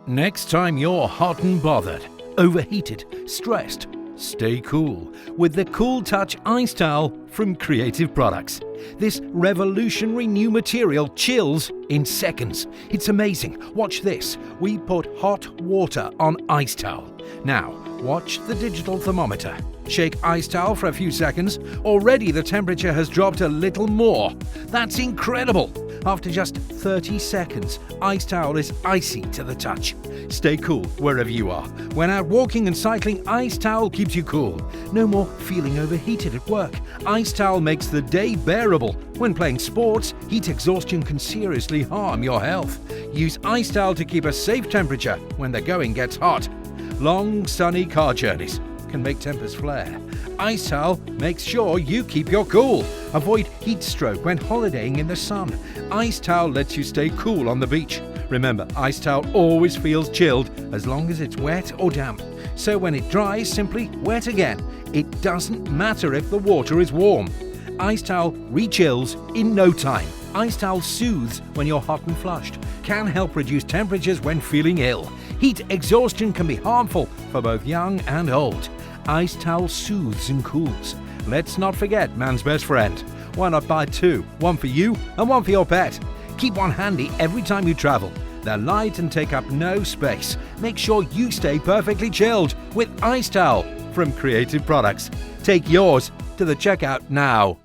Next time you're hot and bothered, overheated, stressed, stay cool with the Cool Touch Ice Towel from Creative Products. This revolutionary new material chills in seconds. It's amazing. Watch this. We put hot water on ice towel. Now, watch the digital thermometer. Shake ice towel for a few seconds. Already the temperature has dropped a little more. That's incredible. After just 30 seconds, ice towel is icy to the touch. Stay cool wherever you are. When out walking and cycling, ice towel keeps you cool. No more feeling overheated at work. Ice towel makes the day bearable. When playing sports, heat exhaustion can seriously harm your health. Use ice towel to keep a safe temperature when the going gets hot. Long, sunny car journeys can make tempers flare. Ice towel makes sure you keep your cool. Avoid heat stroke when holidaying in the sun. Ice towel lets you stay cool on the beach. Remember, ice towel always feels chilled as long as it's wet or damp. So when it dries, simply wet again. It doesn't matter if the water is warm. Ice towel re-chills in no time. Ice towel soothes when you're hot and flushed. Can help reduce temperatures when feeling ill. Heat exhaustion can be harmful for both young and old. Ice towel soothes and cools. Let's not forget man's best friend. Why not buy two? One for you and one for your pet. Keep one handy every time you travel. They're light and take up no space. Make sure you stay perfectly chilled with Ice Towel from Creative Products. Take yours to the checkout now.